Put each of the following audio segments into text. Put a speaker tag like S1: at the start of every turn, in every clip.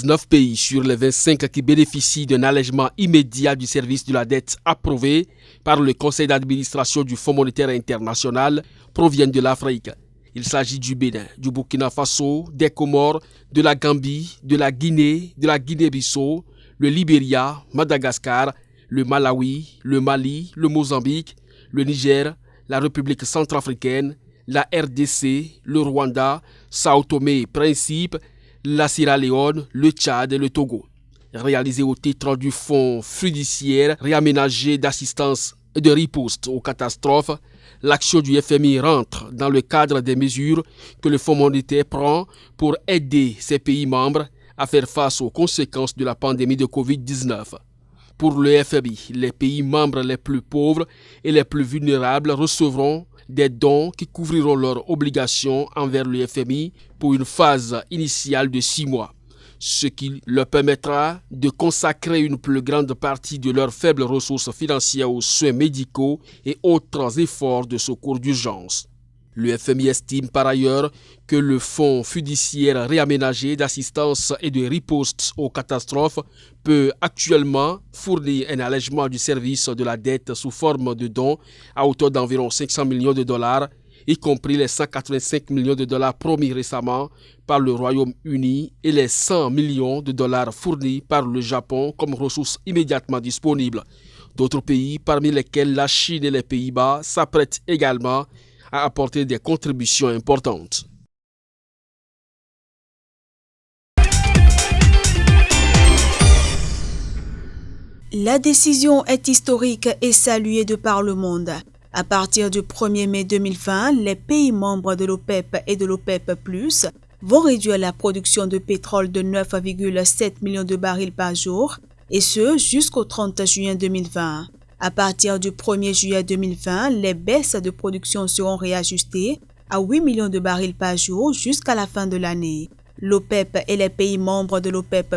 S1: 19 pays sur les 25 qui bénéficient d'un allègement immédiat du service de la dette approuvé par le Conseil d'administration du Fonds monétaire international proviennent de l'Afrique. Il s'agit du Bénin, du Burkina Faso, des Comores, de la Gambie, de la Guinée-Bissau, le Libéria, Madagascar, le Malawi, le Mali, le Mozambique, le Niger, la République centrafricaine, la RDC, le Rwanda, Sao Tomé et Principe, la Sierra Leone, le Tchad et le Togo. Réalisé au titre du Fonds fiduciaire réaménagé d'assistance et de riposte aux catastrophes, l'action du FMI rentre dans le cadre des mesures que le Fonds monétaire prend pour aider ses pays membres à faire face aux conséquences de la pandémie de Covid-19. Pour le FMI, les pays membres les plus pauvres et les plus vulnérables recevront des dons qui couvriront leurs obligations envers le FMI pour une phase initiale de 6 mois, ce qui leur permettra de consacrer une plus grande partie de leurs faibles ressources financières aux soins médicaux et autres efforts de secours d'urgence. Le FMI estime par ailleurs que le Fonds fiduciaire réaménagé d'assistance et de riposte aux catastrophes peut actuellement fournir un allègement du service de la dette sous forme de dons à hauteur d'environ 500 millions de dollars, y compris les 185 millions de dollars promis récemment par le Royaume-Uni et les 100 millions de dollars fournis par le Japon comme ressources immédiatement disponibles. D'autres pays, parmi lesquels la Chine et les Pays-Bas, s'apprêtent également à apporter des contributions importantes.
S2: La décision est historique et saluée de par le monde. À partir du 1er mai 2020, les pays membres de l'OPEP et de l'OPEP+, vont réduire la production de pétrole de 9,7 millions de barils par jour, et ce jusqu'au 30 juin 2020. À partir du 1er juillet 2020, les baisses de production seront réajustées à 8 millions de barils par jour jusqu'à la fin de l'année. L'OPEP et les pays membres de l'OPEP+,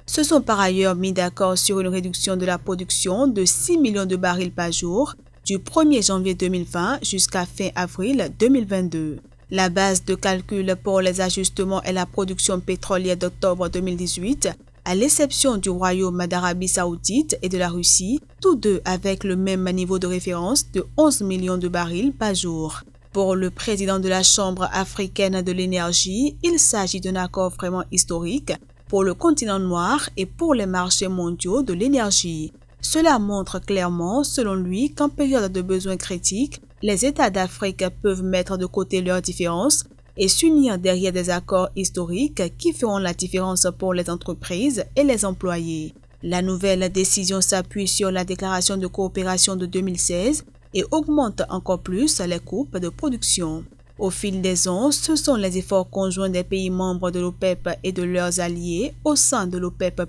S2: se sont par ailleurs mis d'accord sur une réduction de la production de 6 millions de barils par jour du 1er janvier 2020 jusqu'à fin avril 2022. La base de calcul pour les ajustements est la production pétrolière d'octobre 2018, à l'exception du Royaume d'Arabie Saoudite et de la Russie, tous deux avec le même niveau de référence de 11 millions de barils par jour. Pour le président de la Chambre africaine de l'énergie, il s'agit d'un accord vraiment historique pour le continent noir et pour les marchés mondiaux de l'énergie. Cela montre clairement, selon lui, qu'en période de besoins critiques, les États d'Afrique peuvent mettre de côté leurs différences et s'unir derrière des accords historiques qui feront la différence pour les entreprises et les employés. La nouvelle décision s'appuie sur la déclaration de coopération de 2016 et augmente encore plus les coupes de production. Au fil des ans, ce sont les efforts conjoints des pays membres de l'OPEP et de leurs alliés au sein de l'OPEP+,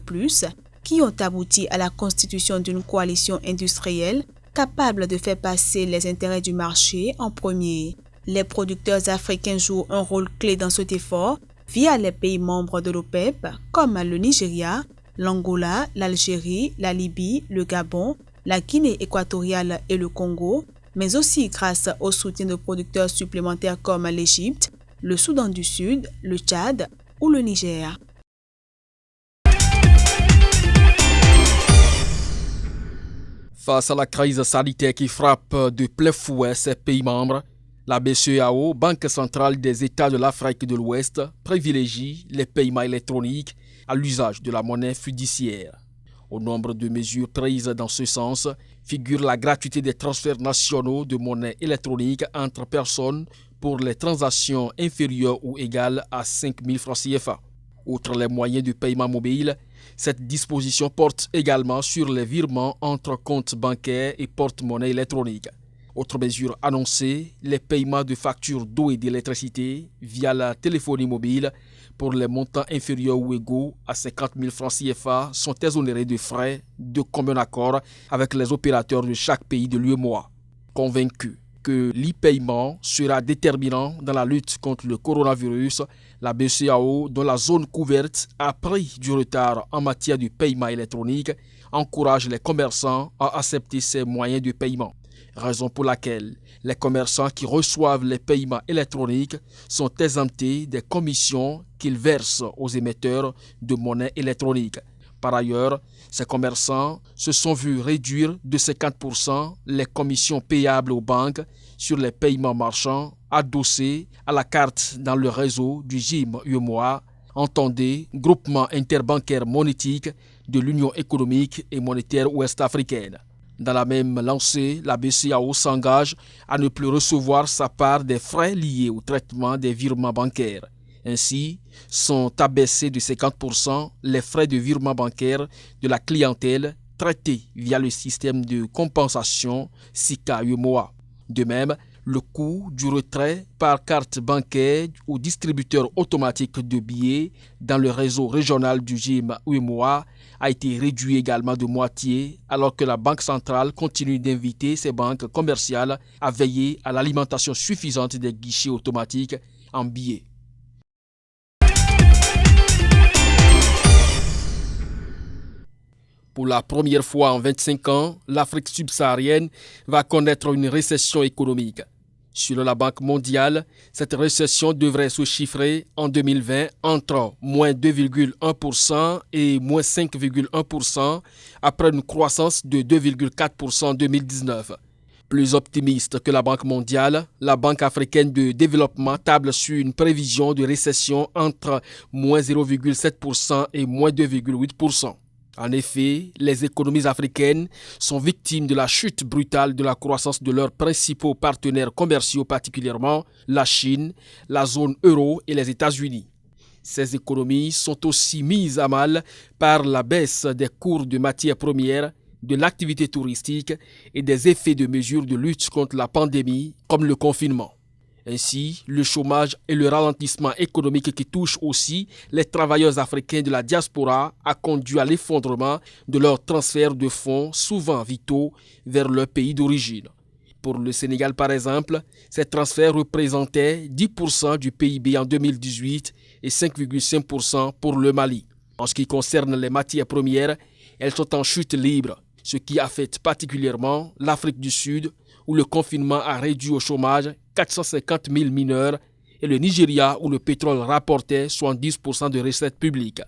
S2: qui ont abouti à la constitution d'une coalition industrielle capable de faire passer les intérêts du marché en premier. Les producteurs africains jouent un rôle clé dans cet effort via les pays membres de l'OPEP comme le Nigeria, l'Angola, l'Algérie, la Libye, le Gabon, la Guinée équatoriale et le Congo, mais aussi grâce au soutien de producteurs supplémentaires comme l'Égypte, le Soudan du Sud, le Tchad ou le Niger.
S1: Face à la crise sanitaire qui frappe de plein fouet ses pays membres, la BCEAO, Banque centrale des États de l'Afrique de l'Ouest, privilégie les paiements électroniques à l'usage de la monnaie fiduciaire. Au nombre de mesures prises dans ce sens figure la gratuité des transferts nationaux de monnaie électronique entre personnes pour les transactions inférieures ou égales à 5 000 francs CFA. Outre les moyens de paiement mobile, cette disposition porte également sur les virements entre comptes bancaires et porte-monnaie électroniques. Autre mesure annoncée, les paiements de factures d'eau et d'électricité via la téléphonie mobile pour les montants inférieurs ou égaux à 50 000 francs CFA sont exonérés de frais de commun accord avec les opérateurs de chaque pays de l'UEMOA. Convaincu que l'e-paiement sera déterminant dans la lutte contre le coronavirus, la BCEAO, dont la zone couverte a pris du retard en matière de paiement électronique, encourage les commerçants à accepter ces moyens de paiement. raison pour laquelle les commerçants qui reçoivent les paiements électroniques sont exemptés des commissions qu'ils versent aux émetteurs de monnaie électronique. Par ailleurs, ces commerçants se sont vus réduire de 50% les commissions payables aux banques sur les paiements marchands adossés à la carte dans le réseau du GIM-UEMOA, entendez Groupement interbancaire monétique de l'Union économique et monétaire ouest-africaine. Dans la même lancée, la BCEAO s'engage à ne plus recevoir sa part des frais liés au traitement des virements bancaires. Ainsi, sont abaissés de 50% les frais de virement bancaire de la clientèle traitée via le système de compensation SICA-UEMOA. De même, le coût du retrait par carte bancaire ou distributeur automatique de billets dans le réseau régional du GIM-UEMOA a été réduit également de moitié, alors que la Banque centrale continue d'inviter ses banques commerciales à veiller à l'alimentation suffisante des guichets automatiques en billets. Pour la première fois en 25 ans, l'Afrique subsaharienne va connaître une récession économique. Selon la Banque mondiale, cette récession devrait se chiffrer en 2020 entre moins 2,1% et moins 5,1% après une croissance de 2,4% en 2019. Plus optimiste que la Banque mondiale, la Banque africaine de développement table sur une prévision de récession entre moins 0,7% et moins 2,8%. En effet, les économies africaines sont victimes de la chute brutale de la croissance de leurs principaux partenaires commerciaux, particulièrement la Chine, la zone euro et les États-Unis. Ces économies sont aussi mises à mal par la baisse des cours de matières premières, de l'activité touristique et des effets de mesures de lutte contre la pandémie, comme le confinement. Ainsi, le chômage et le ralentissement économique qui touche aussi les travailleurs africains de la diaspora a conduit à l'effondrement de leurs transferts de fonds souvent vitaux vers leur pays d'origine. Pour le Sénégal par exemple, ces transferts représentaient 10% du PIB en 2018 et 5,5% pour le Mali. En ce qui concerne les matières premières, elles sont en chute libre, ce qui affecte particulièrement l'Afrique du Sud, où le confinement a réduit au chômage 450 000 mineurs, et le Nigeria, où le pétrole rapportait 70% de recettes publiques.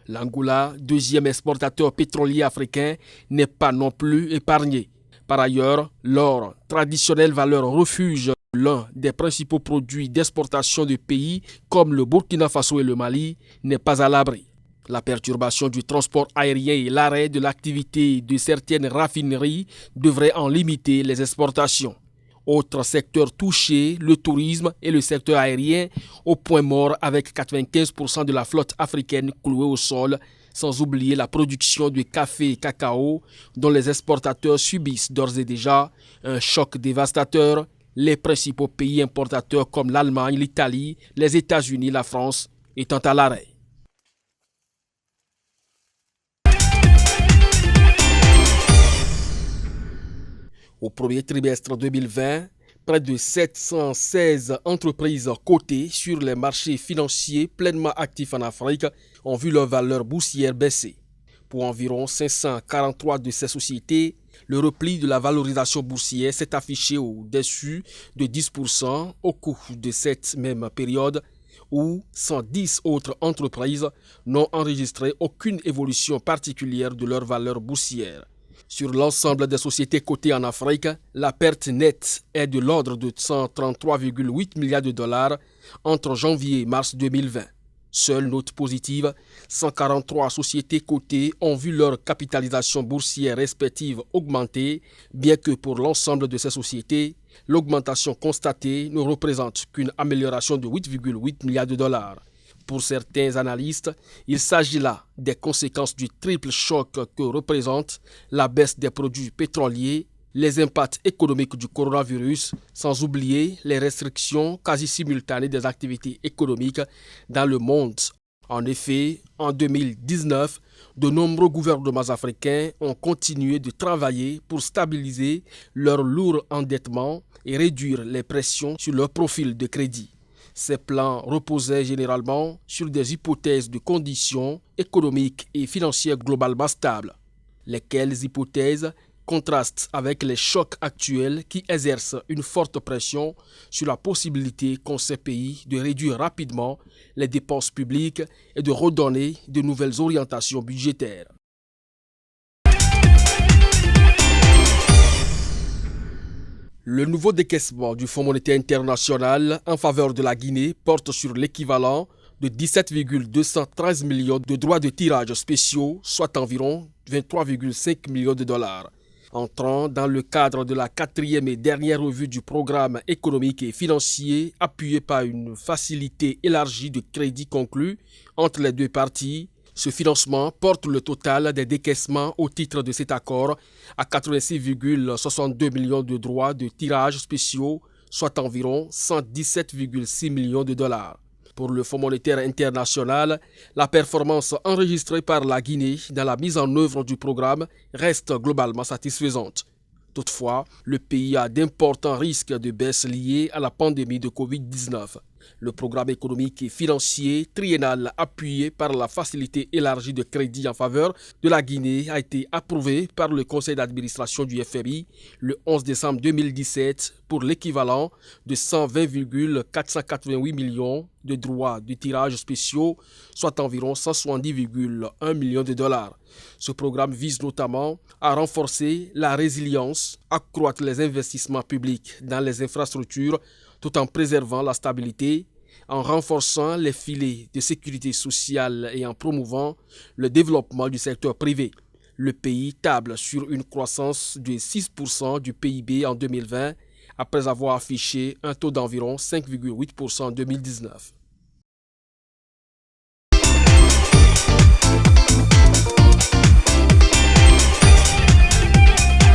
S1: L'Angola, deuxième exportateur pétrolier africain, n'est pas non plus épargné. Par ailleurs, l'or, traditionnelle valeur refuge, l'un des principaux produits d'exportation de pays comme le Burkina Faso et le Mali, n'est pas à l'abri. La perturbation du transport aérien et l'arrêt de l'activité de certaines raffineries devraient en limiter les exportations. Autres secteurs touchés, le tourisme et le secteur aérien, au point mort avec 95% de la flotte africaine clouée au sol, sans oublier la production de café et cacao, dont les exportateurs subissent d'ores et déjà un choc dévastateur, les principaux pays importateurs comme l'Allemagne, l'Italie, les États-Unis, la France étant à l'arrêt. Au premier trimestre 2020, près de 716 entreprises cotées sur les marchés financiers pleinement actifs en Afrique ont vu leur valeur boursière baisser. Pour environ 543 de ces sociétés, le repli de la valorisation boursière s'est affiché au-dessus de 10% au cours de cette même période, où 110 autres entreprises n'ont enregistré aucune évolution particulière de leur valeur boursière. Sur l'ensemble des sociétés cotées en Afrique, la perte nette est de l'ordre de 133,8 milliards de dollars entre janvier et mars 2020. Seule note positive, 143 sociétés cotées ont vu leur capitalisation boursière respective augmenter, bien que pour l'ensemble de ces sociétés, l'augmentation constatée ne représente qu'une amélioration de 8,8 milliards de dollars. Pour certains analystes, il s'agit là des conséquences du triple choc que représente la baisse des produits pétroliers, les impacts économiques du coronavirus, sans oublier les restrictions quasi simultanées des activités économiques dans le monde. En effet, en 2019, de nombreux gouvernements africains ont continué de travailler pour stabiliser leur lourd endettement et réduire les pressions sur leur profil de crédit. Ces plans reposaient généralement sur des hypothèses de conditions économiques et financières globalement stables. Lesquelles hypothèses contraste avec les chocs actuels qui exercent une forte pression sur la possibilité qu'ont ces pays de réduire rapidement les dépenses publiques et de redonner de nouvelles orientations budgétaires. Le nouveau décaissement du Fonds monétaire international en faveur de la Guinée porte sur l'équivalent de 17,213 millions de droits de tirage spéciaux, soit environ 23,5 millions de dollars. Entrant dans le cadre de la 4e et dernière revue du programme économique et financier appuyé par une facilité élargie de crédit conclue entre les deux parties, ce financement porte le total des décaissements au titre de cet accord à 86,62 millions de droits de tirage spéciaux, soit environ 117,6 millions de dollars. Pour le Fonds monétaire international, la performance enregistrée par la Guinée dans la mise en œuvre du programme reste globalement satisfaisante. Toutefois, le pays a d'importants risques de baisse liés à la pandémie de Covid-19. Le programme économique et financier triennal appuyé par la facilité élargie de crédit en faveur de la Guinée a été approuvé par le conseil d'administration du FMI le 11 décembre 2017 pour l'équivalent de 120,488 millions de droits de tirage spéciaux, soit environ 170,1 millions de dollars. Ce programme vise notamment à renforcer la résilience, accroître les investissements publics dans les infrastructures tout en préservant la stabilité, en renforçant les filets de sécurité sociale et en promouvant le développement du secteur privé. Le pays table sur une croissance de 6% du PIB en 2020, après avoir affiché un taux d'environ 5,8% en 2019.